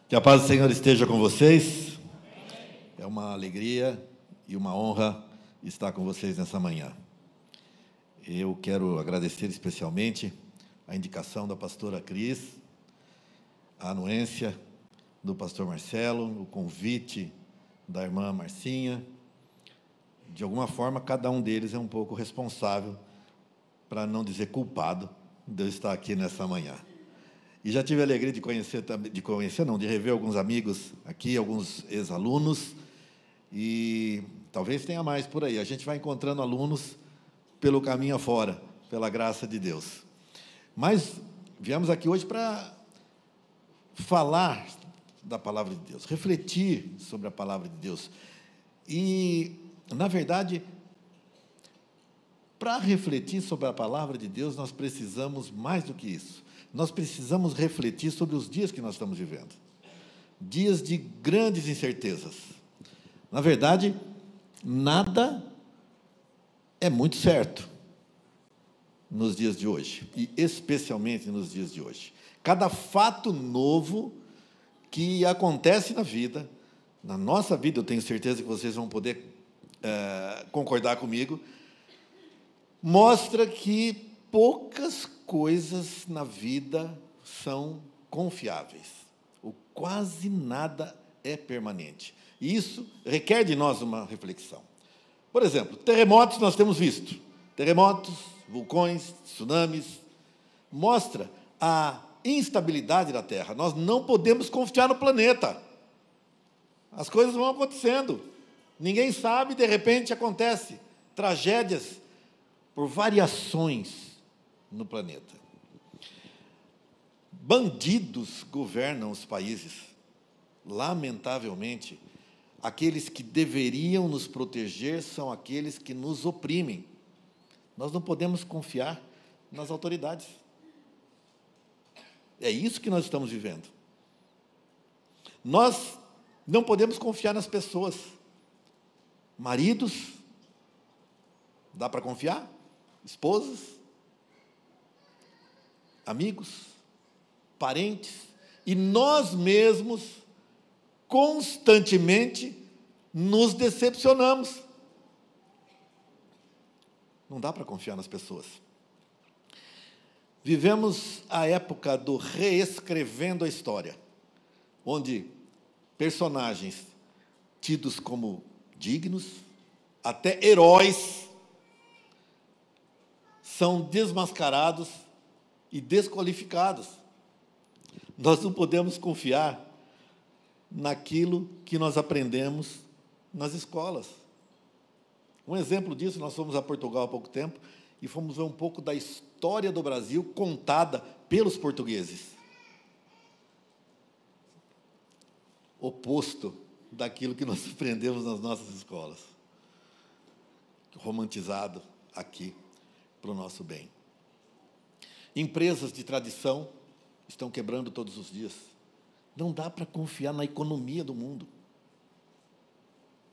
Que a paz do Senhor esteja com vocês. É uma alegria e uma honra estar com vocês nessa manhã. Eu quero agradecer especialmente a indicação da pastora Cris, a anuência do pastor Marcelo, o convite da irmã Marcinha. De alguma forma, cada um deles é um pouco responsável, para não dizer culpado, de eu estar aqui nessa manhã. E já tive a alegria de rever alguns amigos aqui, alguns ex-alunos, e talvez tenha mais por aí. A gente vai encontrando alunos pelo caminho afora, pela graça de Deus. Mas viemos aqui hoje para falar da palavra de Deus, refletir sobre a palavra de Deus. E, na verdade, para refletir sobre a palavra de Deus, nós precisamos mais do que isso. Nós precisamos refletir sobre os dias que nós estamos vivendo. Dias de grandes incertezas. Na verdade, nada é muito certo nos dias de hoje, e especialmente nos dias de hoje. Cada fato novo que acontece na vida, na nossa vida, eu tenho certeza que vocês vão poder concordar comigo, mostra que poucas coisas na vida são confiáveis. Ou quase nada é permanente. E isso requer de nós uma reflexão. Por exemplo, terremotos nós temos visto. Terremotos, vulcões, tsunamis. Mostra a instabilidade da Terra. Nós não podemos confiar no planeta. As coisas vão acontecendo. Ninguém sabe, de repente acontece. Tragédias por variações no planeta. Bandidos governam os países. Lamentavelmente, aqueles que deveriam nos proteger são aqueles que nos oprimem. Nós não podemos confiar nas autoridades. É isso que nós estamos vivendo. Nós não podemos confiar nas pessoas. Maridos, dá para confiar? Esposas, amigos, parentes, e nós mesmos constantemente nos decepcionamos. Não dá para confiar nas pessoas. Vivemos a época do reescrevendo a história, onde personagens tidos como dignos, até heróis, são desmascarados e desqualificados. Nós não podemos confiar naquilo que nós aprendemos nas escolas. Um exemplo disso, nós fomos a Portugal há pouco tempo e fomos ver um pouco da história do Brasil contada pelos portugueses. Oposto daquilo que nós aprendemos nas nossas escolas. Romantizado aqui para o nosso bem. Empresas de tradição estão quebrando todos os dias. Não dá para confiar na economia do mundo.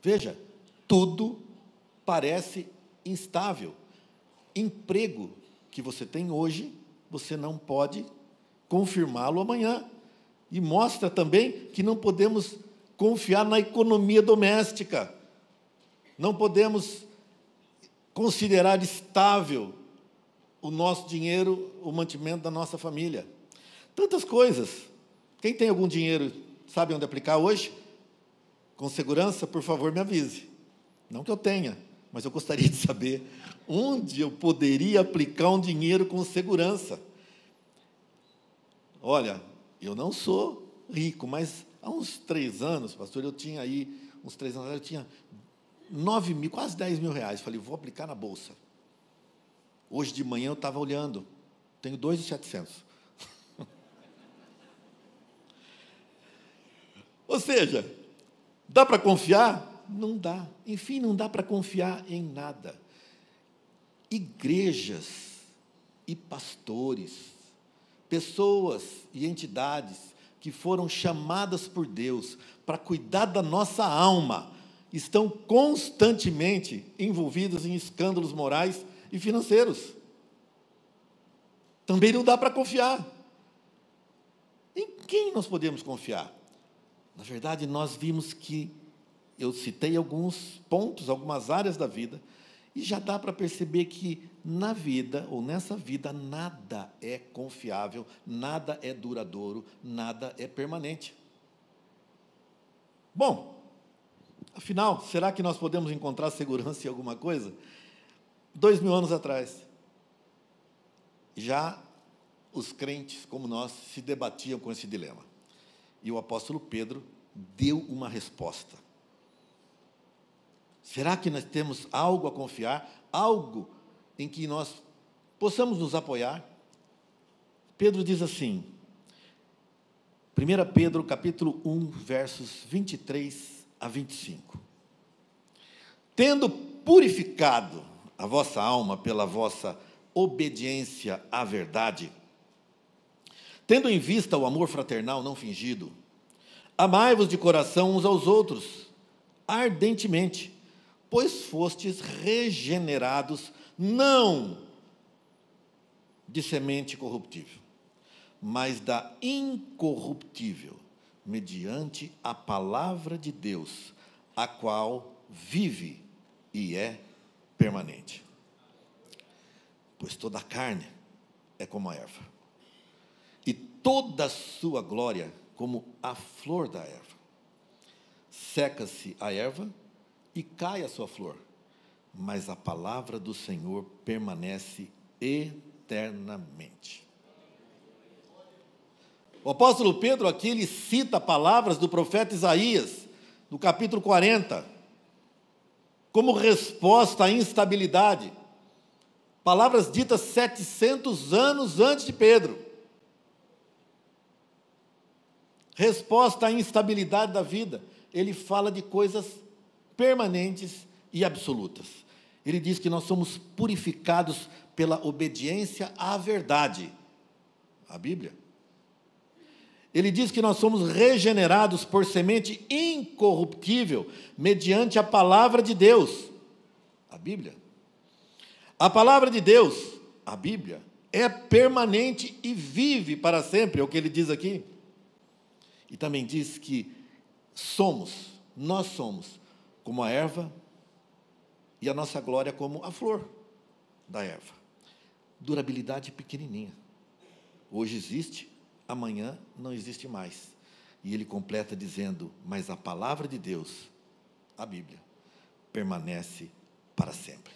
Veja, tudo parece instável. Emprego que você tem hoje, você não pode confirmá-lo amanhã. E mostra também que não podemos confiar na economia doméstica. Não podemos considerar estável o nosso dinheiro, o mantimento da nossa família. Tantas coisas. Quem tem algum dinheiro, sabe onde aplicar hoje? Com segurança, por favor, me avise. Não que eu tenha, mas eu gostaria de saber onde eu poderia aplicar um dinheiro com segurança. Olha, eu não sou rico, mas há uns 3 anos, pastor, eu tinha aí, uns 3 anos, eu tinha 9 mil, quase 10 mil reais. Falei, vou aplicar na Bolsa. Hoje de manhã eu estava olhando, tenho 2.700. Ou seja, dá para confiar? Não dá. Enfim, não dá para confiar em nada. Igrejas e pastores, pessoas e entidades que foram chamadas por Deus para cuidar da nossa alma, estão constantemente envolvidos em escândalos morais e financeiros. também não dá para confiar. Em quem nós podemos confiar? Na verdade, nós vimos que eu citei alguns pontos, algumas áreas da vida, e já dá para perceber que na vida, ou nessa vida, nada é confiável, nada é duradouro, nada é permanente. Bom, afinal, será que nós podemos encontrar segurança em alguma coisa? 2000 anos atrás, já os crentes, como nós, se debatiam com esse dilema. E o apóstolo Pedro deu uma resposta. Será que nós temos algo a confiar? Algo em que nós possamos nos apoiar? Pedro diz assim, 1 Pedro, capítulo 1, versos 23 a 25. Tendo purificado a vossa alma pela vossa obediência à verdade, tendo em vista o amor fraternal não fingido, amai-vos de coração uns aos outros, ardentemente, pois fostes regenerados, não de semente corruptível, mas da incorruptível, mediante a palavra de Deus, a qual vive e é permanente. Pois toda a carne é como a erva, e toda a sua glória como a flor da erva. Seca-se a erva e cai a sua flor, mas a palavra do Senhor permanece eternamente. O apóstolo Pedro aqui, ele cita palavras do profeta Isaías, no capítulo 40, como resposta à instabilidade. Palavras ditas 700 anos antes de Pedro. Resposta à instabilidade da vida. Ele fala de coisas permanentes e absolutas. Ele diz que nós somos purificados pela obediência à verdade, a Bíblia. Ele diz que nós somos regenerados por semente incorruptível, mediante a palavra de Deus, a Bíblia. A palavra de Deus, a Bíblia, é permanente e vive para sempre, é o que ele diz aqui. E também diz que nós somos como a erva e a nossa glória como a flor da erva. Durabilidade pequenininha. Hoje existe, amanhã não existe mais. E ele completa dizendo, mas a palavra de Deus, a Bíblia, permanece para sempre.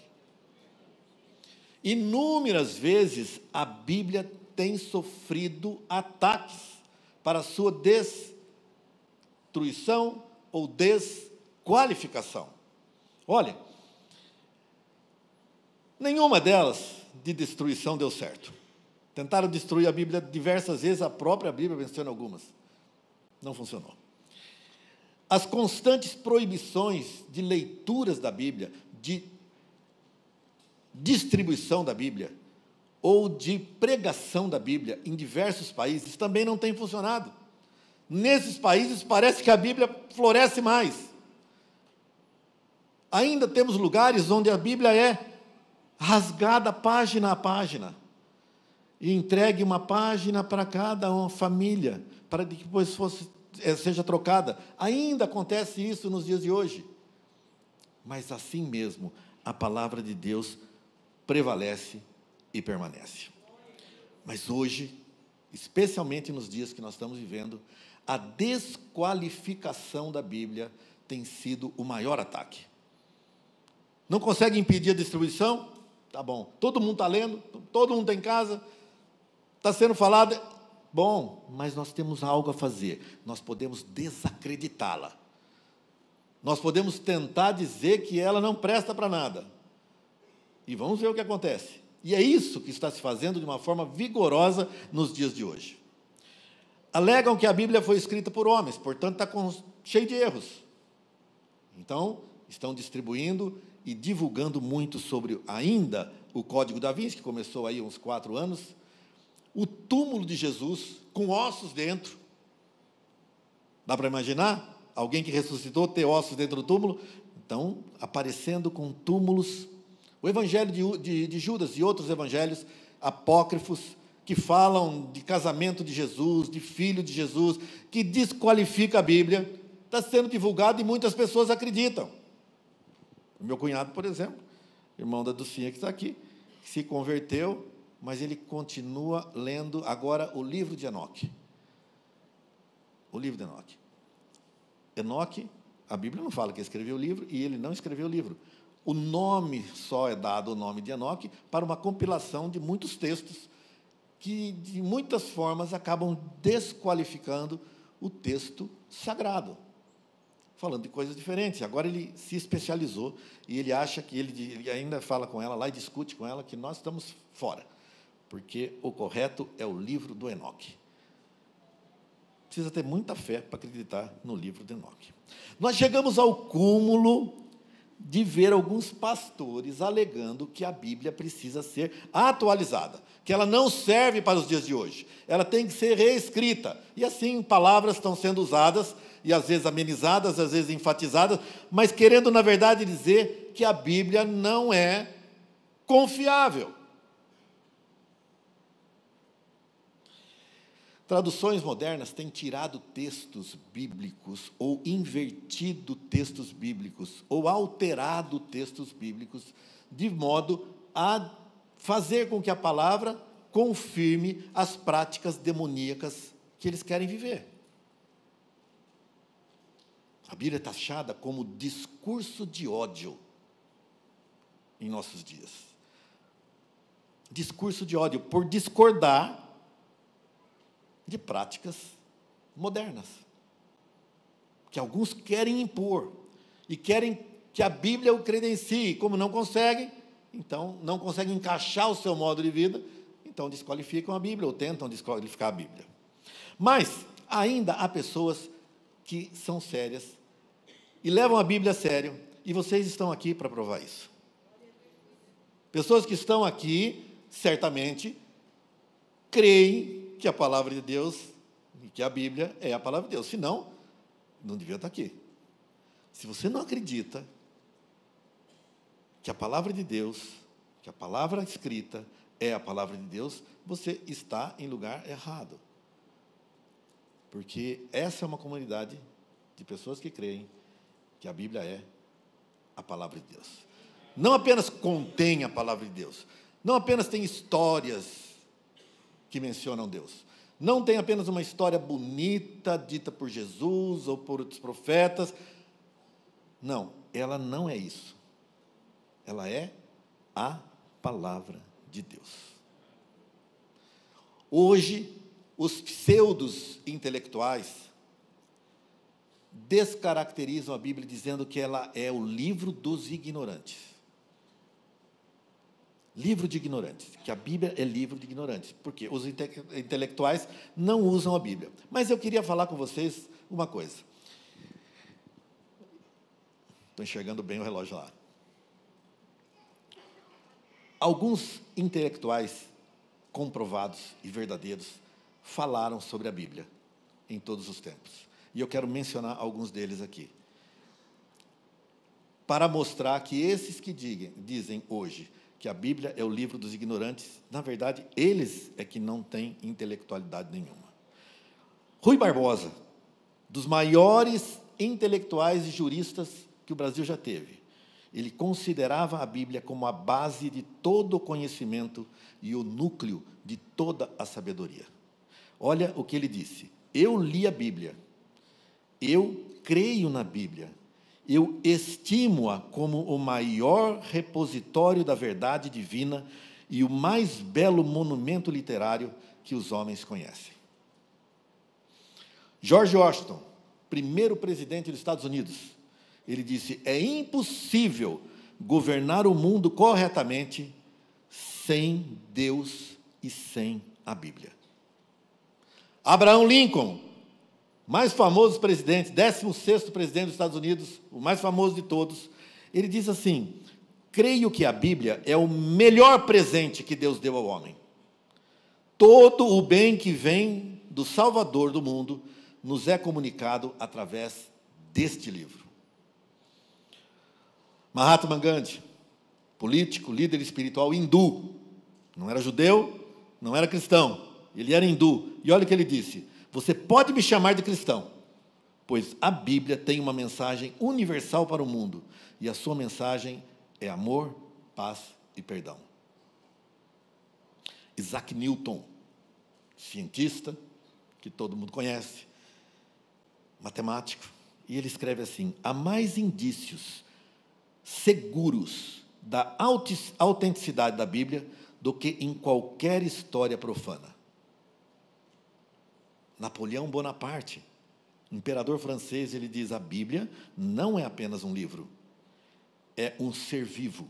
Inúmeras vezes a Bíblia tem sofrido ataques para a sua destruição ou desqualificação. Olha, nenhuma delas de destruição deu certo. Tentaram destruir a Bíblia diversas vezes, a própria Bíblia venceu em algumas. Não funcionou. As constantes proibições de leituras da Bíblia, de distribuição da Bíblia, ou de pregação da Bíblia em diversos países, também não têm funcionado. Nesses países parece que a Bíblia floresce mais. Ainda temos lugares onde a Bíblia é rasgada página a página, e entregue uma página para cada uma família, para que depois seja trocada. Ainda acontece isso nos dias de hoje. Mas assim mesmo, a palavra de Deus prevalece e permanece. Mas hoje, especialmente nos dias que nós estamos vivendo, a desqualificação da Bíblia tem sido o maior ataque. Não consegue impedir a distribuição? Tá bom. Todo mundo está lendo, todo mundo está em casa, está sendo falado. Bom, mas nós temos algo a fazer. Nós podemos desacreditá-la. Nós podemos tentar dizer que ela não presta para nada. E vamos ver o que acontece. E é isso que está se fazendo de uma forma vigorosa nos dias de hoje. Alegam que a Bíblia foi escrita por homens, portanto está cheio de erros. Então, estão distribuindo e divulgando muito sobre ainda o Código da Vinci, que começou aí há uns 4 anos, o túmulo de Jesus, com ossos dentro. Dá para imaginar? Alguém que ressuscitou ter ossos dentro do túmulo? Então, aparecendo com túmulos. O Evangelho de Judas e outros evangelhos apócrifos que falam de casamento de Jesus, de filho de Jesus, que desqualifica a Bíblia, está sendo divulgado e muitas pessoas acreditam. O meu cunhado, por exemplo, irmão da Dulcinha que está aqui, se converteu, mas ele continua lendo agora o livro de Enoque. O livro de Enoque. Enoque, a Bíblia não fala que escreveu o livro, e ele não escreveu o livro. O nome só é dado, o nome de Enoque, para uma compilação de muitos textos que, de muitas formas, acabam desqualificando o texto sagrado, falando de coisas diferentes. Agora ele se especializou e ele acha que ele ainda fala com ela lá e discute com ela que nós estamos fora, porque o correto é o livro do Enoque. Precisa ter muita fé para acreditar no livro de Enoque. Nós chegamos ao cúmulo de ver alguns pastores alegando que a Bíblia precisa ser atualizada, que ela não serve para os dias de hoje, ela tem que ser reescrita. E assim, palavras estão sendo usadas, e às vezes amenizadas, às vezes enfatizadas, mas querendo, na verdade, dizer que a Bíblia não é confiável. Traduções modernas têm tirado textos bíblicos, ou invertido textos bíblicos, ou alterado textos bíblicos, de modo a fazer com que a palavra confirme as práticas demoníacas que eles querem viver. A Bíblia é taxada como discurso de ódio em nossos dias. Discurso de ódio, por discordar de práticas modernas, que alguns querem impor, e querem que a Bíblia o credencie, e como não conseguem, então não conseguem encaixar o seu modo de vida, então desqualificam a Bíblia, ou tentam desqualificar a Bíblia. Mas ainda há pessoas que são sérias, e levam a Bíblia a sério, e vocês estão aqui para provar isso. Pessoas que estão aqui, certamente, creem que a palavra de Deus, e que a Bíblia é a palavra de Deus. Senão, não devia estar aqui. Se você não acredita que a palavra de Deus, que a palavra escrita é a palavra de Deus, você está em lugar errado. Porque essa é uma comunidade de pessoas que creem que a Bíblia é a palavra de Deus. Não apenas contém a palavra de Deus, não apenas tem histórias que mencionam Deus. Não tem apenas uma história bonita, dita por Jesus ou por outros profetas. Não, ela não é isso. Ela é a palavra de Deus. Hoje, os pseudos intelectuais descaracterizam a Bíblia dizendo que ela é o livro dos ignorantes. Livro de ignorantes, que a Bíblia é livro de ignorantes, porque os intelectuais não usam a Bíblia. Mas eu queria falar com vocês uma coisa. Estou enxergando bem o relógio lá. Alguns intelectuais comprovados e verdadeiros falaram sobre a Bíblia em todos os tempos. E eu quero mencionar alguns deles aqui, para mostrar que esses que dizem hoje que a Bíblia é o livro dos ignorantes, na verdade, eles é que não têm intelectualidade nenhuma. Rui Barbosa, dos maiores intelectuais e juristas que o Brasil já teve, ele considerava a Bíblia como a base de todo o conhecimento e o núcleo de toda a sabedoria. Olha o que ele disse: eu li a Bíblia, eu creio na Bíblia, eu estimo-a como o maior repositório da verdade divina e o mais belo monumento literário que os homens conhecem. George Washington, primeiro presidente dos Estados Unidos, ele disse: é impossível governar o mundo corretamente sem Deus e sem a Bíblia. Abraham Lincoln, mais famoso presidente, 16º presidente dos Estados Unidos, o mais famoso de todos, ele diz assim: creio que a Bíblia é o melhor presente que Deus deu ao homem. Todo o bem que vem do Salvador do mundo nos é comunicado através deste livro. Mahatma Gandhi, político, líder espiritual hindu, não era judeu, não era cristão, ele era hindu. E olha o que ele disse: você pode me chamar de cristão, pois a Bíblia tem uma mensagem universal para o mundo, e a sua mensagem é amor, paz e perdão. Isaac Newton, cientista, que todo mundo conhece, matemático, e ele escreve assim: há mais indícios seguros da autenticidade da Bíblia do que em qualquer história profana. Napoleão Bonaparte, imperador francês, ele diz: a Bíblia não é apenas um livro, é um ser vivo,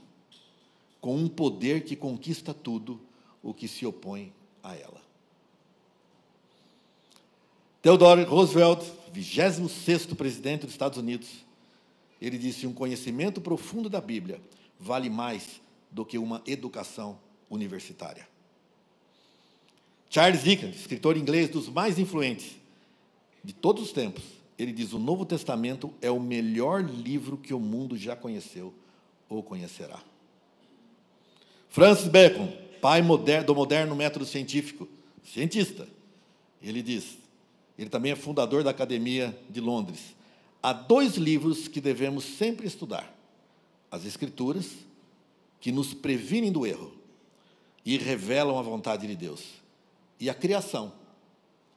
com um poder que conquista tudo o que se opõe a ela. Theodore Roosevelt, 26º presidente dos Estados Unidos, ele disse: um conhecimento profundo da Bíblia vale mais do que uma educação universitária. Charles Dickens, escritor inglês dos mais influentes de todos os tempos, ele diz: o Novo Testamento é o melhor livro que o mundo já conheceu ou conhecerá. Francis Bacon, pai do moderno método científico, cientista, ele diz, ele também é fundador da Academia de Londres: há 2 livros que devemos sempre estudar: as Escrituras, que nos previnem do erro e revelam a vontade de Deus, e a criação,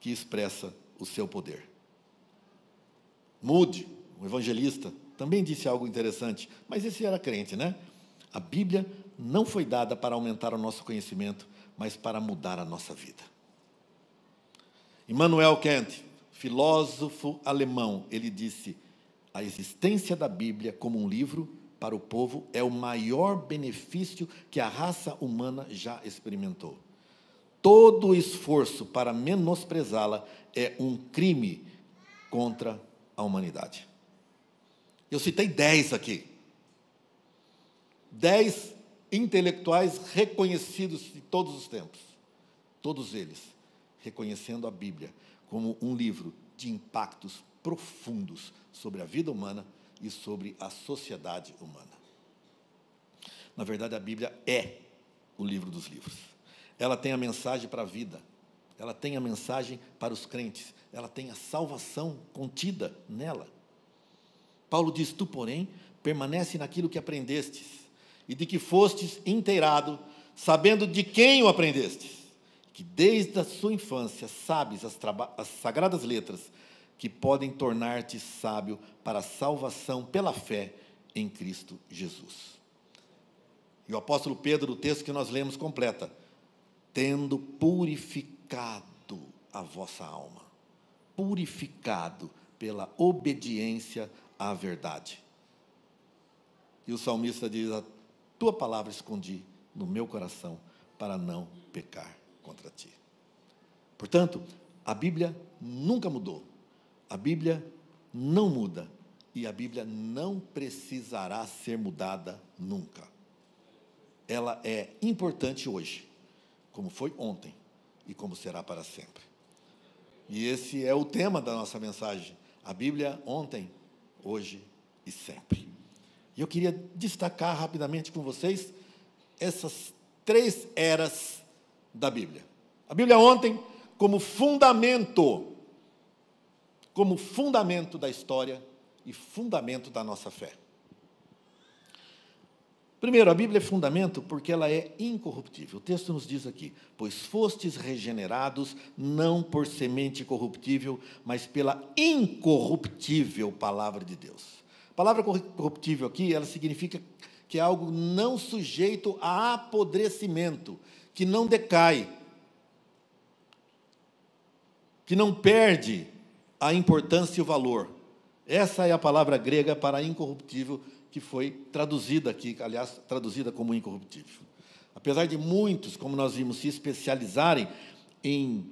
que expressa o seu poder. Moody, um evangelista, também disse algo interessante, mas esse era crente, né? A Bíblia não foi dada para aumentar o nosso conhecimento, mas para mudar a nossa vida. Immanuel Kant, filósofo alemão, ele disse: a existência da Bíblia como um livro para o povo é o maior benefício que a raça humana já experimentou. Todo o esforço para menosprezá-la é um crime contra a humanidade. Eu citei 10 aqui. 10 intelectuais reconhecidos de todos os tempos. Todos eles reconhecendo a Bíblia como um livro de impactos profundos sobre a vida humana e sobre a sociedade humana. Na verdade, a Bíblia é o livro dos livros. Ela tem a mensagem para a vida, ela tem a mensagem para os crentes, ela tem a salvação contida nela. Paulo diz: tu, porém, permanece naquilo que aprendestes, e de que fostes inteirado, sabendo de quem o aprendestes, que desde a sua infância sabes as sagradas letras, que podem tornar-te sábio para a salvação pela fé em Cristo Jesus. E o apóstolo Pedro, o texto que nós lemos, completa: tendo purificado a vossa alma, purificado pela obediência à verdade. E o salmista diz: a tua palavra escondi no meu coração para não pecar contra ti. Portanto, a Bíblia nunca mudou, a Bíblia não muda, e a Bíblia não precisará ser mudada nunca. Ela é importante hoje, como foi ontem e como será para sempre. E esse é o tema da nossa mensagem: a Bíblia ontem, hoje e sempre. E eu queria destacar rapidamente com vocês essas 3 eras da Bíblia. A Bíblia ontem como fundamento da história e fundamento da nossa fé. Primeiro, a Bíblia é fundamento porque ela é incorruptível. O texto nos diz aqui: pois fostes regenerados não por semente corruptível, mas pela incorruptível palavra de Deus. A palavra corruptível aqui, ela significa que é algo não sujeito a apodrecimento, que não decai, que não perde a importância e o valor. Essa é a palavra grega para incorruptível, que foi traduzida aqui, aliás, traduzida como incorruptível. Apesar de muitos, como nós vimos, se especializarem em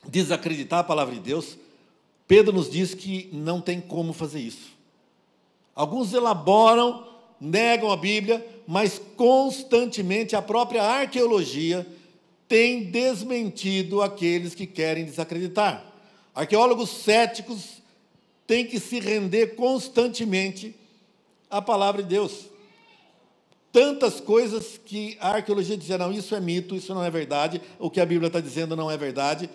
desacreditar a palavra de Deus, Pedro nos diz que não tem como fazer isso. Alguns elaboram, negam a Bíblia, mas constantemente a própria arqueologia tem desmentido aqueles que querem desacreditar. Arqueólogos céticos têm que se render constantemente à palavra de Deus. tantas coisas que a arqueologia dizia, não, isso é mito, isso não é verdade, o que a Bíblia está dizendo não é verdade.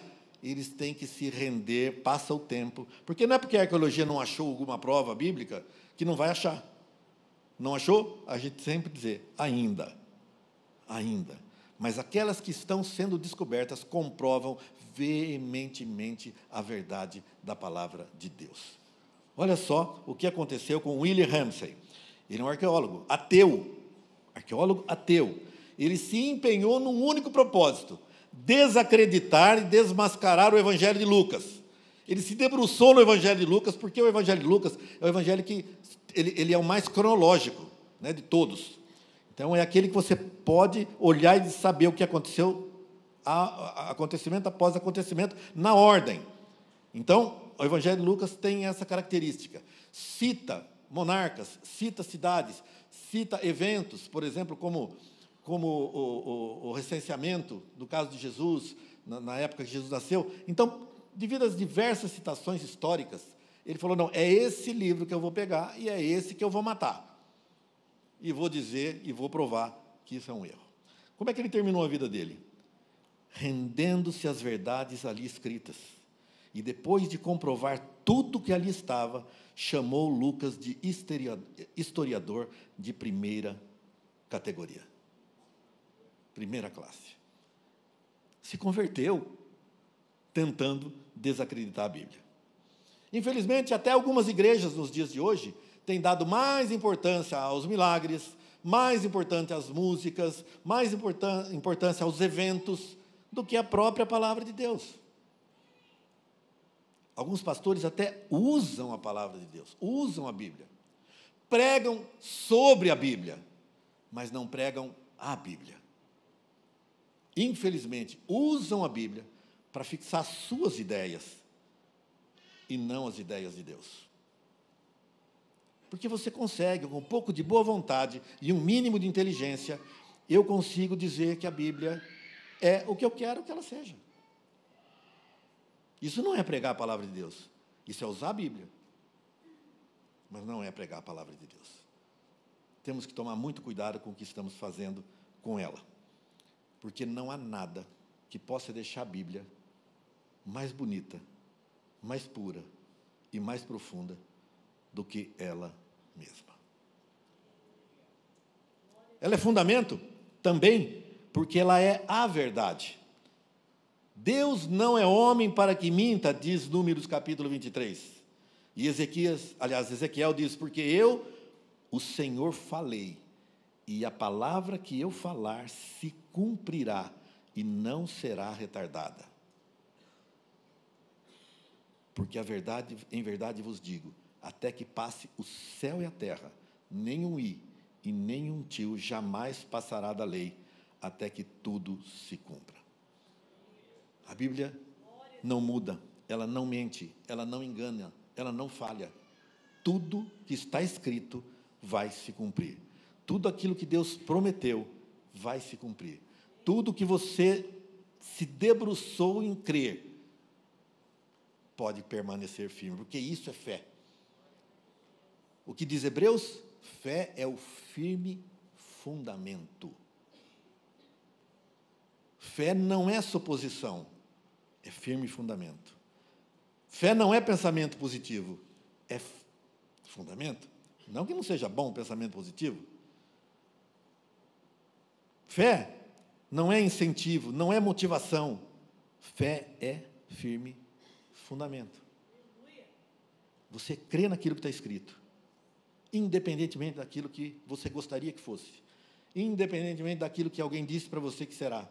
Eles têm que se render, passa o tempo, porque não é porque a arqueologia não achou alguma prova bíblica que não vai achar. Não achou? A gente sempre dizer, ainda. Mas aquelas que estão sendo descobertas comprovam veementemente a verdade da palavra de Deus. Olha só o que aconteceu com William Ramsay. Ele é um arqueólogo ateu. Ele se empenhou num único propósito: desacreditar e desmascarar o Evangelho de Lucas. Ele se debruçou no Evangelho de Lucas, porque o Evangelho de Lucas é o Evangelho que ele é o mais cronológico, né, de todos. Então, é aquele que você pode olhar e saber o que aconteceu, acontecimento após acontecimento, na ordem. Então, o Evangelho de Lucas tem essa característica. Cita monarcas, cita cidades, cita eventos, por exemplo, como o recenseamento, do caso de Jesus, na época que Jesus nasceu. Então, devido às diversas citações históricas, ele falou, não, é esse livro que eu vou pegar e é esse que eu vou matar. E vou dizer e vou provar que isso é um erro. Como é que ele terminou a vida dele? Rendendo-se às verdades ali escritas. E depois de comprovar tudo que ali estava, chamou Lucas de historiador de primeira categoria. Primeira classe. Se converteu tentando desacreditar a Bíblia. Infelizmente, até algumas igrejas nos dias de hoje têm dado mais importância aos milagres, mais importância às músicas, mais importância aos eventos, do que a própria palavra de Deus. Alguns pastores até usam a palavra de Deus, usam a Bíblia, pregam sobre a Bíblia, mas não pregam a Bíblia. Infelizmente, usam a Bíblia para fixar suas ideias e não as ideias de Deus. Porque você consegue, com um pouco de boa vontade e um mínimo de inteligência, eu consigo dizer que a Bíblia é o que eu quero que ela seja. Isso não é pregar a palavra de Deus. Isso é usar a Bíblia. Mas não é pregar a palavra de Deus. Temos que tomar muito cuidado com o que estamos fazendo com ela. Porque não há nada que possa deixar a Bíblia mais bonita, mais pura e mais profunda do que ela mesma. Ela é fundamento também porque ela é a verdade. Deus não é homem para que minta, diz Números capítulo 23. E Ezequiel diz, porque eu, o Senhor, falei, e a palavra que eu falar se cumprirá e não será retardada. Porque em verdade vos digo, até que passe o céu e a terra, nem um i e nem um tio jamais passará da lei, até que tudo se cumpra. A Bíblia não muda, ela não mente, ela não engana, ela não falha. Tudo que está escrito vai se cumprir. Tudo aquilo que Deus prometeu vai se cumprir. Tudo que você se debruçou em crer pode permanecer firme, porque isso é fé. O que diz Hebreus? Fé é o firme fundamento. Fé não é suposição, é firme fundamento. Fé não é pensamento positivo, é fundamento. Não que não seja bom o pensamento positivo. Fé não é incentivo, não é motivação. Fé é firme fundamento. Você crê naquilo que está escrito, independentemente daquilo que você gostaria que fosse, independentemente daquilo que alguém disse para você que será.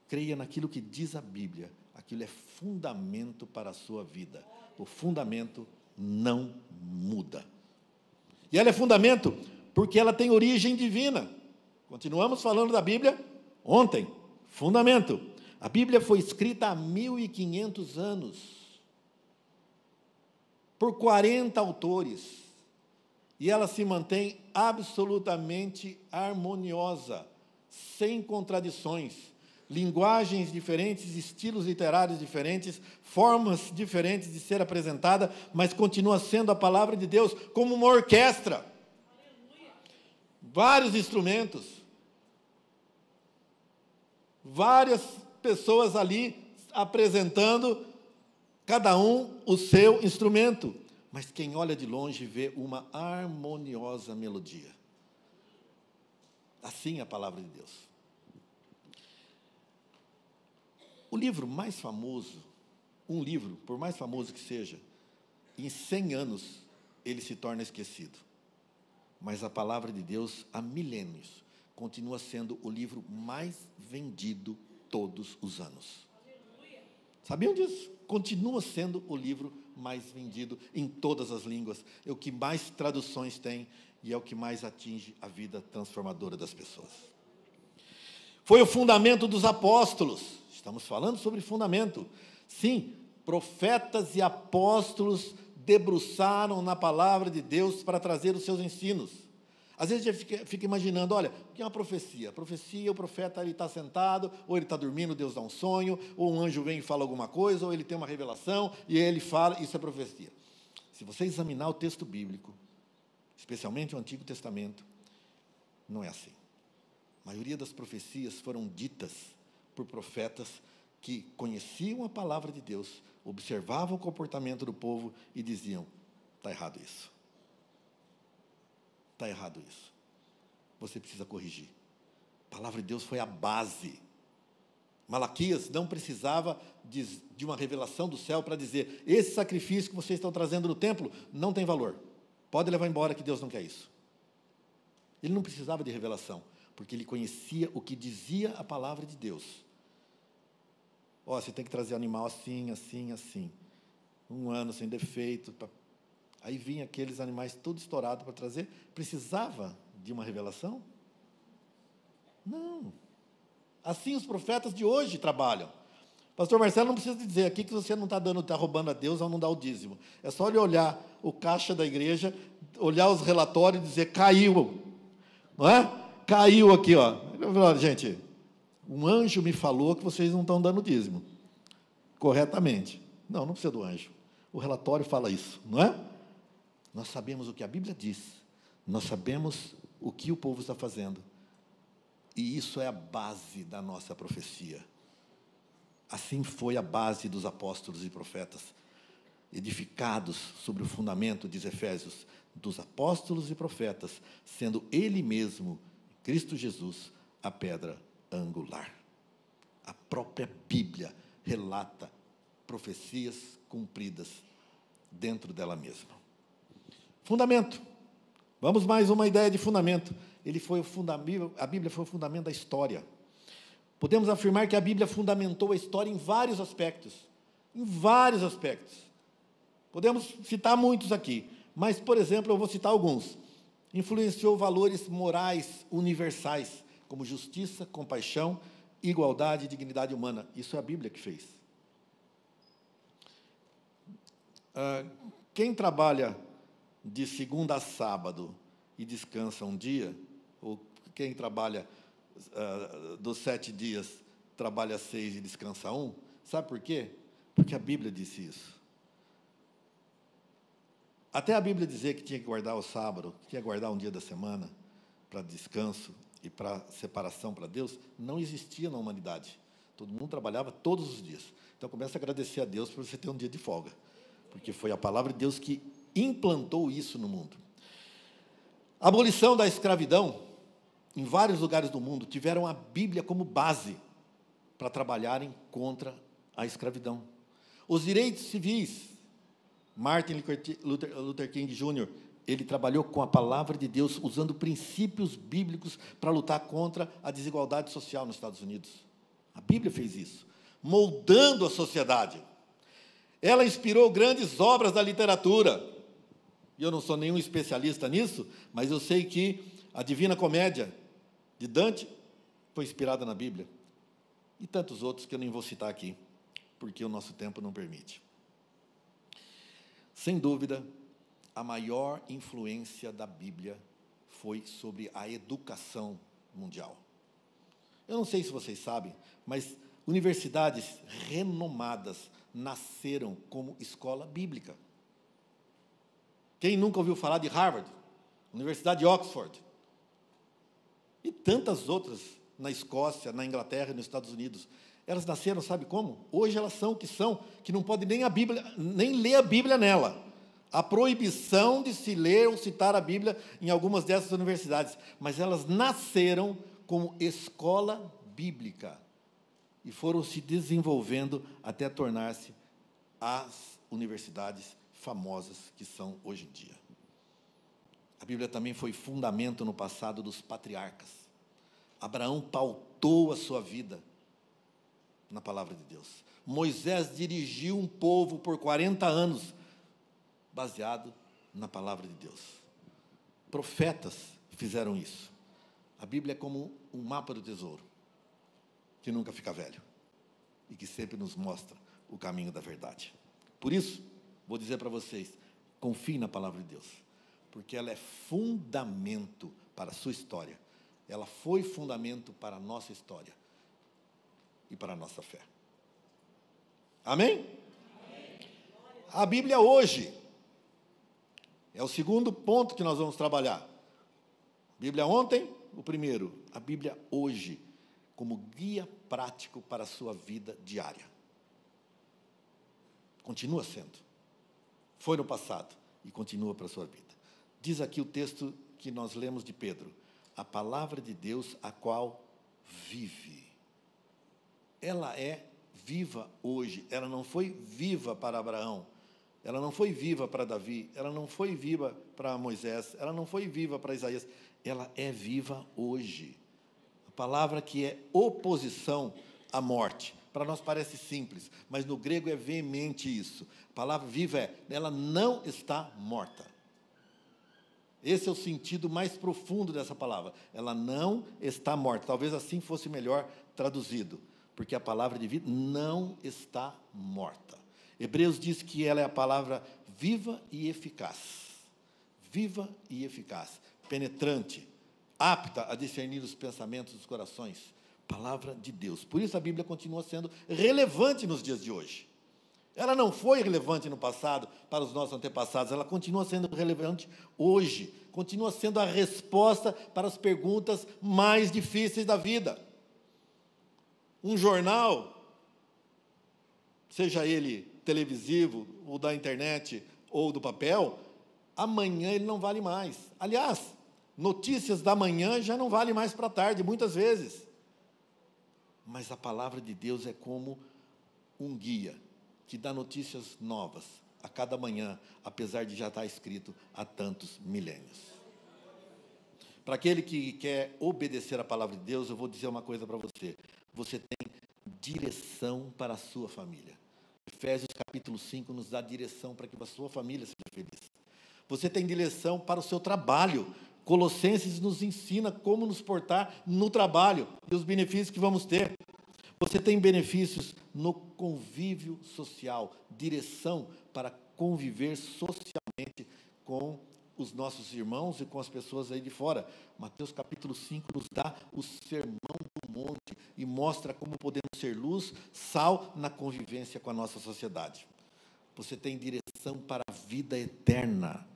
Creia naquilo que diz a Bíblia. Aquilo é fundamento para a sua vida. O fundamento não muda. E ela é fundamento porque ela tem origem divina. Continuamos falando da Bíblia ontem. Fundamento. A Bíblia foi escrita há 1500 anos. Por 40 autores. E ela se mantém absolutamente harmoniosa, sem contradições. Linguagens diferentes, estilos literários diferentes, formas diferentes de ser apresentada, mas continua sendo a palavra de Deus como uma orquestra. vários instrumentos, várias pessoas ali apresentando, cada um o seu instrumento. Mas quem olha de longe vê uma harmoniosa melodia. Assim é a palavra de Deus. O livro mais famoso, um livro, por mais famoso que seja, em 100 anos ele se torna esquecido. Mas a palavra de Deus, há milênios, continua sendo o livro mais vendido todos os anos. Sabiam disso? Continua sendo o livro mais vendido em todas as línguas. É o que mais traduções tem e é o que mais atinge a vida transformadora das pessoas. Foi o fundamento dos apóstolos. Estamos falando sobre fundamento. Sim, profetas e apóstolos debruçaram na palavra de Deus para trazer os seus ensinos. Às vezes a gente fica imaginando, olha, o que é uma profecia? Profecia, o profeta ele está sentado, ou ele está dormindo, Deus dá um sonho, ou um anjo vem e fala alguma coisa, ou ele tem uma revelação, e ele fala, isso é profecia. Se você examinar o texto bíblico, especialmente o Antigo Testamento, não é assim. A maioria das profecias foram ditas por profetas que conheciam a palavra de Deus, observavam o comportamento do povo e diziam, está errado isso. Está errado isso. Você precisa corrigir. A palavra de Deus foi a base. Malaquias não precisava de uma revelação do céu para dizer, esse sacrifício que vocês estão trazendo no templo não tem valor. Pode levar embora que Deus não quer isso. Ele não precisava de revelação, porque ele conhecia o que dizia a palavra de Deus. Ó, você tem que trazer animal assim, assim, assim. 1 ano sem defeito. Aí vinha aqueles animais todos estourados para trazer. Precisava de uma revelação? Não. Assim os profetas de hoje trabalham. Pastor Marcelo não precisa dizer aqui que você não está roubando a Deus ao não dar o dízimo. É só ele olhar o caixa da igreja, olhar os relatórios e dizer, caiu. Não é? Caiu aqui, ó. Gente, um anjo me falou que vocês não estão dando dízimo. Corretamente. Não precisa do anjo. O relatório fala isso, não é? Nós sabemos o que a Bíblia diz. Nós sabemos o que o povo está fazendo. E isso é a base da nossa profecia. Assim foi a base dos apóstolos e profetas, edificados sobre o fundamento, diz Efésios, dos apóstolos e profetas, sendo Ele mesmo, Cristo Jesus, a pedra angular. A própria Bíblia relata profecias cumpridas dentro dela mesma. Fundamento. Vamos mais uma ideia de fundamento. A Bíblia foi o fundamento da história. Podemos afirmar que a Bíblia fundamentou a história em vários aspectos. Em vários aspectos. Podemos citar muitos aqui, mas, por exemplo, eu vou citar alguns. Influenciou valores morais universais, como justiça, compaixão, igualdade e dignidade humana. Isso é a Bíblia que fez. Quem trabalha de segunda a sábado e descansa um dia, ou quem trabalha dos 7 dias, trabalha 6 e descansa 1, sabe por quê? Porque a Bíblia disse isso. Até a Bíblia dizer que tinha que guardar o sábado, que tinha que guardar um dia da semana para descanso e para separação para Deus, não existia na humanidade. Todo mundo trabalhava todos os dias. Então, começa a agradecer a Deus por você ter um dia de folga, porque foi a palavra de Deus que implantou isso no mundo. A abolição da escravidão, em vários lugares do mundo, tiveram a Bíblia como base para trabalharem contra a escravidão. Os direitos civis, Martin Luther King Jr., ele trabalhou com a palavra de Deus, usando princípios bíblicos para lutar contra a desigualdade social nos Estados Unidos. A Bíblia fez isso, moldando a sociedade. Ela inspirou grandes obras da literatura. E eu não sou nenhum especialista nisso, mas eu sei que a Divina Comédia de Dante foi inspirada na Bíblia. E tantos outros que eu nem vou citar aqui, porque o nosso tempo não permite. Sem dúvida, a maior influência da Bíblia foi sobre a educação mundial. Eu não sei se vocês sabem, mas universidades renomadas nasceram como escola bíblica. Quem nunca ouviu falar de Harvard? Universidade de Oxford? e tantas outras na Escócia, na Inglaterra e nos Estados Unidos. Elas nasceram, sabe como? Hoje elas são o que são, que não podem nem ler a Bíblia nela. A proibição de se ler ou citar a Bíblia em algumas dessas universidades. Mas elas nasceram como escola bíblica e foram se desenvolvendo até tornar-se as universidades famosas que são hoje em dia. A Bíblia também foi fundamento no passado dos patriarcas. Abraão pautou a sua vida na palavra de Deus. Moisés dirigiu um povo por 40 anos, baseado na palavra de Deus. Profetas fizeram isso. A Bíblia é como um mapa do tesouro, que nunca fica velho, e que sempre nos mostra o caminho da verdade. Por isso, vou dizer para vocês, confie na palavra de Deus, porque ela é fundamento para a sua história. Ela foi fundamento para a nossa história e para a nossa fé. Amém? Amém. A Bíblia hoje é o segundo ponto que nós vamos trabalhar. Bíblia ontem, o primeiro. A Bíblia hoje, como guia prático para a sua vida diária. Continua sendo. Foi no passado e continua para a sua vida. Diz aqui o texto que nós lemos de Pedro. A palavra de Deus, a qual vive. Ela é viva hoje. Ela não foi viva para Abraão. Ela não foi viva para Davi. Ela não foi viva para Moisés. Ela não foi viva para Isaías. Ela é viva hoje. A palavra que é oposição à morte. Para nós parece simples, mas no grego é veemente isso. A palavra viva ela não está morta. Esse é o sentido mais profundo dessa palavra. Ela não está morta. Talvez assim fosse melhor traduzido, porque a palavra de vida não está morta. Hebreus diz que ela é a palavra viva e eficaz. Viva e eficaz. Penetrante, apta a discernir os pensamentos dos corações. Palavra de Deus. Por isso a Bíblia continua sendo relevante nos dias de hoje. Ela não foi relevante no passado para os nossos antepassados, ela continua sendo relevante hoje. Continua sendo a resposta para as perguntas mais difíceis da vida. Um jornal, seja ele televisivo, ou da internet, ou do papel, amanhã ele não vale mais. Aliás, notícias da manhã já não valem mais para a tarde, muitas vezes. Mas a palavra de Deus é como um guia que dá notícias novas a cada manhã, apesar de já estar escrito há tantos milênios. Para aquele que quer obedecer a palavra de Deus, eu vou dizer uma coisa para você. Você tem direção para a sua família. Efésios capítulo 5 nos dá direção para que a sua família seja feliz. Você tem direção para o seu trabalho. Colossenses nos ensina como nos portar no trabalho e os benefícios que vamos ter. Você tem benefícios no convívio social, direção para conviver socialmente com os nossos irmãos e com as pessoas aí de fora. Mateus capítulo 5 nos dá o sermão do monte e mostra como podemos ser luz, sal na convivência com a nossa sociedade. Você tem direção para a vida eterna.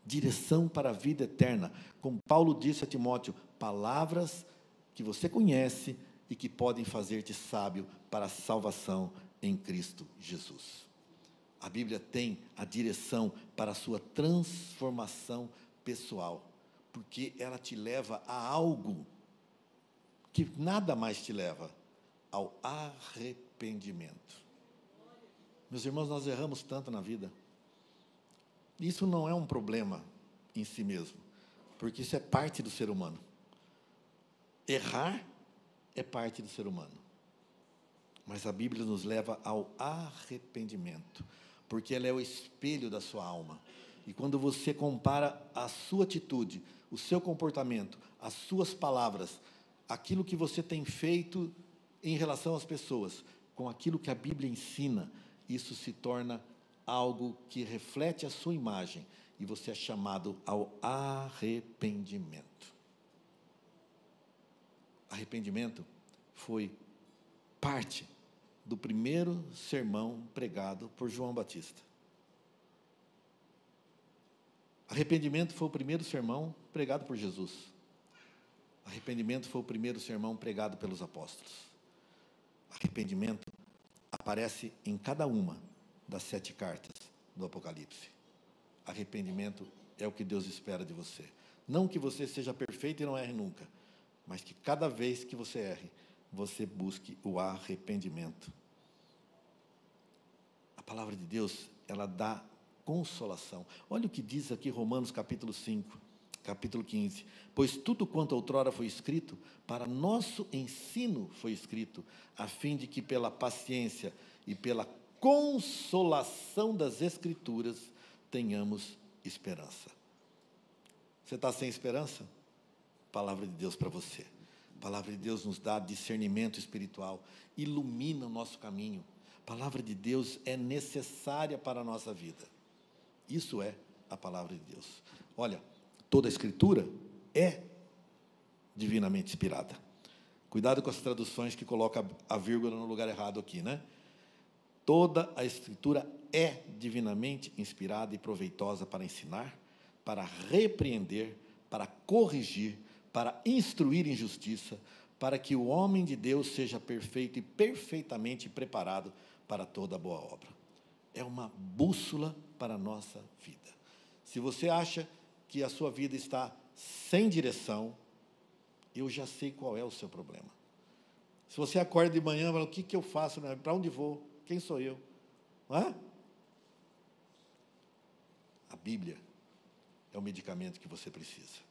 Direção para a vida eterna. Como Paulo disse a Timóteo, palavras que você conhece e que podem fazer-te sábio para a salvação em Cristo Jesus. A Bíblia tem a direção para a sua transformação pessoal, porque ela te leva a algo que nada mais te leva, ao arrependimento. Meus irmãos, nós erramos tanto na vida. Isso não é um problema em si mesmo, porque isso é parte do ser humano. Errar é parte do ser humano. Mas a Bíblia nos leva ao arrependimento, porque ela é o espelho da sua alma. E quando você compara a sua atitude, o seu comportamento, as suas palavras, aquilo que você tem feito em relação às pessoas, com aquilo que a Bíblia ensina, isso se torna algo que reflete a sua imagem, e você é chamado ao arrependimento. Arrependimento foi parte do primeiro sermão pregado por João Batista. Arrependimento foi o primeiro sermão pregado por Jesus. Arrependimento foi o primeiro sermão pregado pelos apóstolos. Arrependimento aparece em cada uma das 7 cartas do Apocalipse. Arrependimento é o que Deus espera de você. Não que você seja perfeito e não erre nunca, mas que cada vez que você erre, você busque o arrependimento. A palavra de Deus, ela dá consolação. Olha o que diz aqui Romanos capítulo 5, capítulo 15. Pois tudo quanto outrora foi escrito, para nosso ensino foi escrito, a fim de que pela paciência e pela consolação das Escrituras tenhamos esperança. Você está sem esperança? Palavra de Deus para você. A palavra de Deus nos dá discernimento espiritual, ilumina o nosso caminho. A palavra de Deus é necessária para a nossa vida. Isso é a palavra de Deus. Olha, toda a Escritura é divinamente inspirada. Cuidado com as traduções que colocam a vírgula no lugar errado aqui, né? Toda a Escritura é divinamente inspirada e proveitosa para ensinar, para repreender, para corrigir, para instruir em justiça, para que o homem de Deus seja perfeito e perfeitamente preparado para toda boa obra. É uma bússola para a nossa vida. Se você acha que a sua vida está sem direção, eu já sei qual é o seu problema. Se você acorda de manhã e fala, o que eu faço? Para onde vou? Quem sou eu? Não é? A Bíblia é o medicamento que você precisa.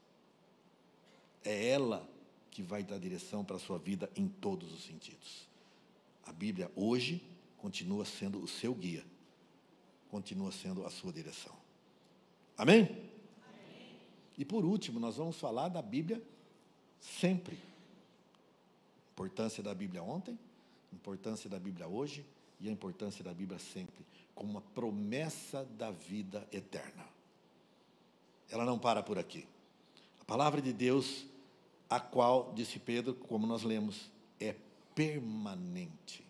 É ela que vai dar direção para a sua vida em todos os sentidos. A Bíblia hoje continua sendo o seu guia, continua sendo a sua direção. Amém? Amém. E por último, nós vamos falar da Bíblia sempre. Importância da Bíblia ontem, importância da Bíblia hoje e a importância da Bíblia sempre, como uma promessa da vida eterna. Ela não para por aqui. A palavra de Deus, a qual, disse Pedro, como nós lemos, é permanente.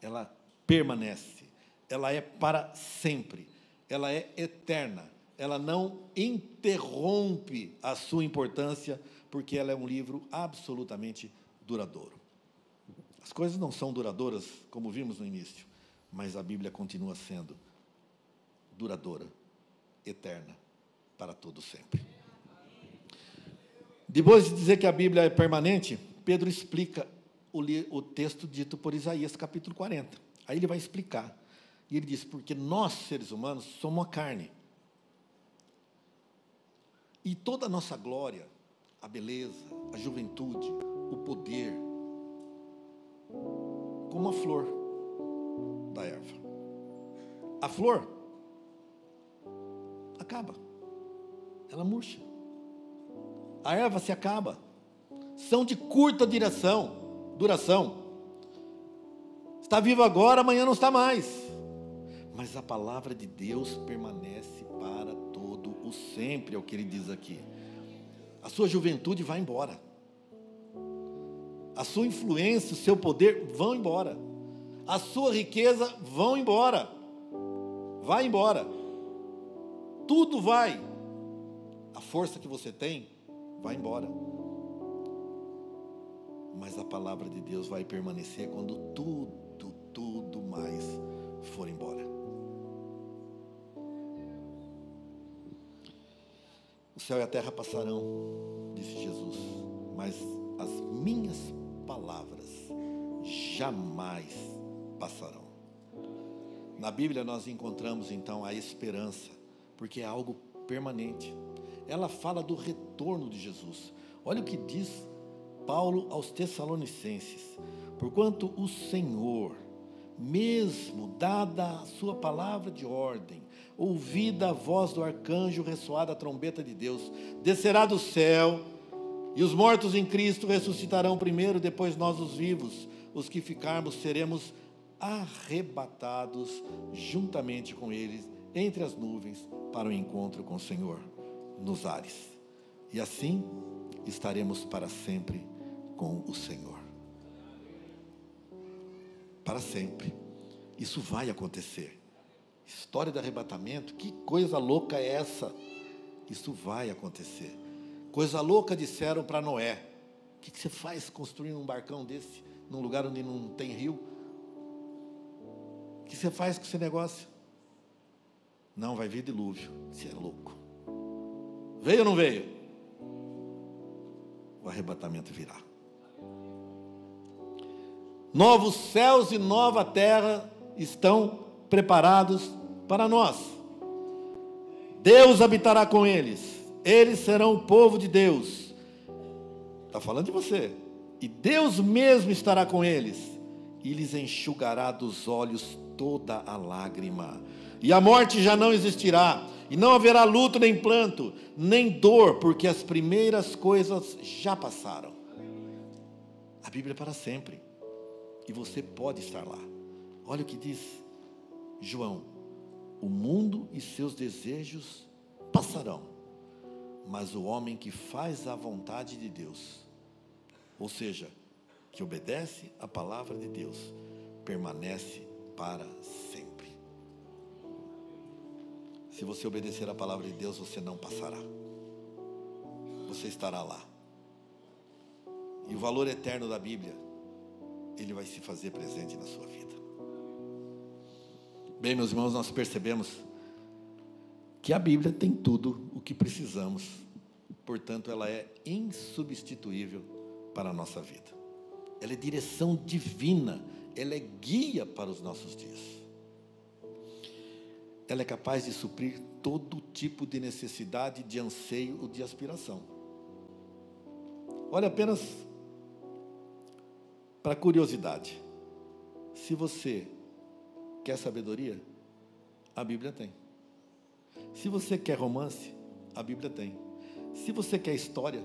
Ela permanece. Ela é para sempre. Ela é eterna. Ela não interrompe a sua importância, porque ela é um livro absolutamente duradouro. As coisas não são duradouras, como vimos no início, mas a Bíblia continua sendo duradoura, eterna, para todo sempre. Depois de dizer que a Bíblia é permanente, Pedro explica o texto dito por Isaías, capítulo 40. Aí ele vai explicar. E ele diz, porque nós, seres humanos, somos a carne. E toda a nossa glória, a beleza, a juventude, o poder, como a flor da erva. A flor acaba. Ela murcha. A erva se acaba. São de curta duração. Está vivo agora, amanhã não está mais. Mas a palavra de Deus permanece para todo o sempre, é o que ele diz aqui. A sua juventude vai embora. A sua influência, o seu poder vão embora. A sua riqueza vão embora. Vai embora. Tudo vai. A força que você tem vai embora. Mas a palavra de Deus vai permanecer quando tudo mais for embora. O céu e a terra passarão, disse Jesus, mas as minhas palavras jamais passarão. Na Bíblia nós encontramos então a esperança, porque é algo permanente. Ela fala do retorno de Jesus. Olha o que diz Paulo aos Tessalonicenses: porquanto o Senhor, mesmo dada a sua palavra de ordem, ouvida a voz do arcanjo, ressoada a trombeta de Deus, descerá do céu, e os mortos em Cristo ressuscitarão primeiro, depois nós os vivos, os que ficarmos, seremos arrebatados juntamente com eles, entre as nuvens, para o encontro com o Senhor, nos ares. E assim, estaremos para sempre com o Senhor. Para sempre. Isso vai acontecer. História do arrebatamento, que coisa louca é essa? Isso vai acontecer. Coisa louca disseram para Noé. O que você faz construindo um barcão desse, num lugar onde não tem rio? O que você faz com esse negócio? Não, vai vir dilúvio. Você é louco. Veio ou não veio? O arrebatamento virá. Novos céus e nova terra estão preparados para nós. Deus habitará com eles. Eles serão o povo de Deus. Está falando de você. E Deus mesmo estará com eles. E lhes enxugará dos olhos toda a lágrima. E a morte já não existirá. E não haverá luto, nem pranto, nem dor, porque as primeiras coisas já passaram. A Bíblia é para sempre. E você pode estar lá. Olha o que diz João: o mundo e seus desejos passarão, mas o homem que faz a vontade de Deus, ou seja, que obedece a palavra de Deus, permanece para sempre. Se você obedecer a palavra de Deus, você não passará. Você estará lá. E o valor eterno da Bíblia, ele vai se fazer presente na sua vida. Bem, meus irmãos, nós percebemos que a Bíblia tem tudo o que precisamos. Portanto, ela é insubstituível para a nossa vida. Ela é direção divina. Ela é guia para os nossos dias. Ela é capaz de suprir todo tipo de necessidade, de anseio ou de aspiração. Olha apenas para curiosidade. Se você quer sabedoria, a Bíblia tem. Se você quer romance, a Bíblia tem. Se você quer história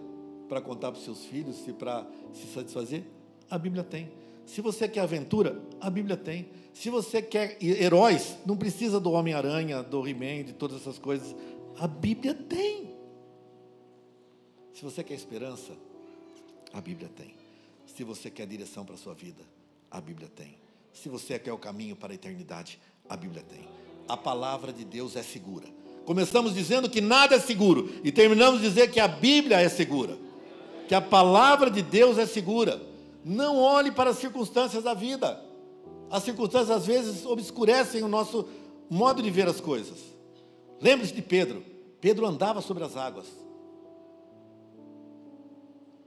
para contar para os seus filhos e para se satisfazer, a Bíblia tem. Se você quer aventura, a Bíblia tem. Se você quer heróis, não precisa do Homem-Aranha, do He-Man, de todas essas coisas, a Bíblia tem. Se você quer esperança, a Bíblia tem. Se você quer direção para a sua vida, a Bíblia tem. Se você quer o caminho para a eternidade, a Bíblia tem. A palavra de Deus é segura. Começamos dizendo que nada é seguro e terminamos de dizer que a Bíblia é segura, que a palavra de Deus é segura. Não olhe para as circunstâncias da vida. As circunstâncias às vezes obscurecem o nosso modo de ver as coisas. Lembre-se de Pedro. Pedro andava sobre as águas,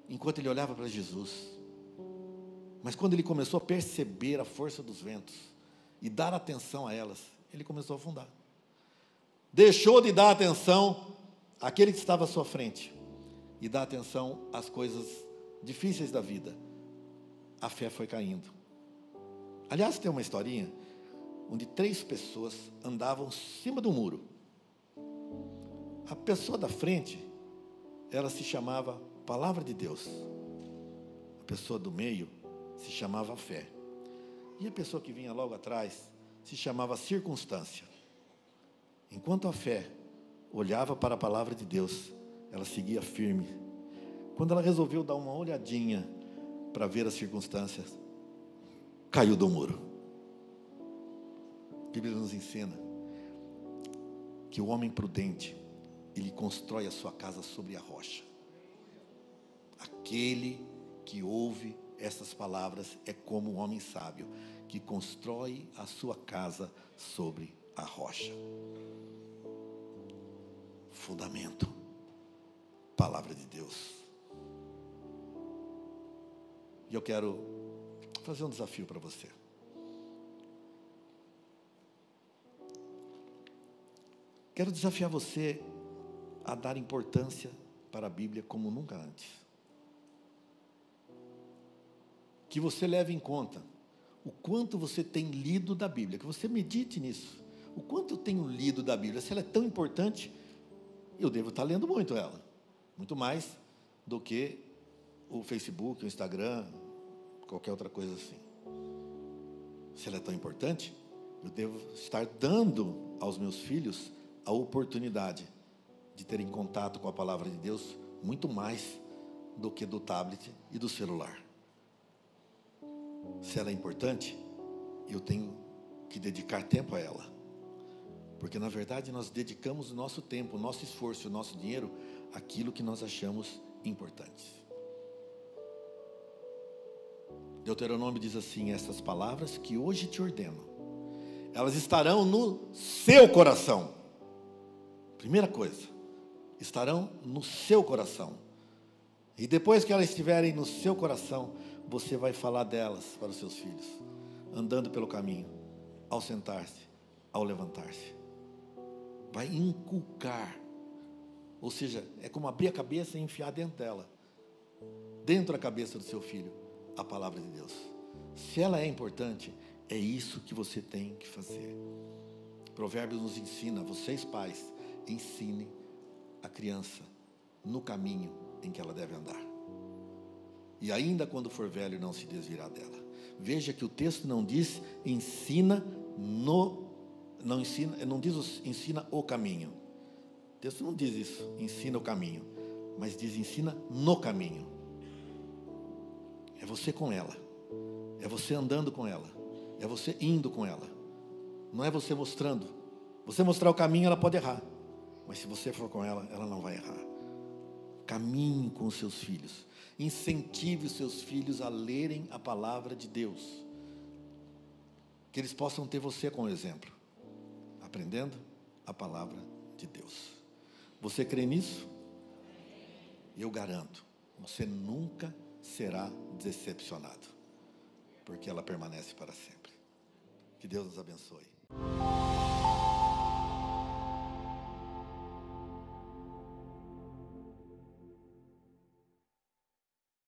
enquanto ele olhava para Jesus. Mas quando ele começou a perceber a força dos ventos e dar atenção a elas, ele começou a afundar. Deixou de dar atenção àquele que estava à sua frente e dar atenção às coisas difíceis da vida. A fé foi caindo. Aliás, tem uma historinha onde 3 pessoas andavam em cima do muro. A pessoa da frente, ela se chamava Palavra de Deus. A pessoa do meio se chamava fé. E a pessoa que vinha logo atrás se chamava circunstância. Enquanto a fé olhava para a palavra de Deus, ela seguia firme. Quando ela resolveu dar uma olhadinha para ver as circunstâncias, caiu do muro. A Bíblia nos ensina que o homem prudente, ele constrói a sua casa sobre a rocha. Aquele que ouve essas palavras é como um homem sábio, que constrói a sua casa sobre a rocha. Fundamento, palavra de Deus. E eu quero fazer um desafio para você. Quero desafiar você a dar importância para a Bíblia como nunca antes. Que você leve em conta o quanto você tem lido da Bíblia, que você medite nisso. O quanto eu tenho lido da Bíblia, se ela é tão importante, eu devo estar lendo muito ela. Muito mais do que o Facebook, o Instagram, qualquer outra coisa assim. Se ela é tão importante, eu devo estar dando aos meus filhos a oportunidade de terem contato com a palavra de Deus muito mais do que do tablet e do celular. Se ela é importante, eu tenho que dedicar tempo a ela. Porque, na verdade, nós dedicamos o nosso tempo, o nosso esforço, o nosso dinheiro aquilo que nós achamos importantes. Deuteronômio diz assim: essas palavras que hoje te ordeno, elas estarão no seu coração. Primeira coisa, estarão no seu coração. E depois que elas estiverem no seu coração, você vai falar delas para os seus filhos, andando pelo caminho, ao sentar-se, ao levantar-se. Vai inculcar. Ou seja, é como abrir a cabeça e enfiar dentro dela, dentro da cabeça do seu filho, a palavra de Deus. Se ela é importante, é isso que você tem que fazer. Provérbios nos ensina, vocês pais, ensinem a criança no caminho em que ela deve andar. E ainda quando for velho, não se desvirá dela. Veja que o texto não diz ensina o caminho. O texto não diz isso, ensina o caminho, mas diz ensina no caminho. É você com ela, é você andando com ela, é você indo com ela. Não é você mostrando. Você mostrar o caminho, ela pode errar, mas se você for com ela, ela não vai errar. Caminhe com os seus filhos, incentive os seus filhos a lerem a palavra de Deus, que eles possam ter você como exemplo, aprendendo a palavra de Deus. Você crê nisso? Eu garanto, você nunca será decepcionado, porque ela permanece para sempre. Que Deus nos abençoe.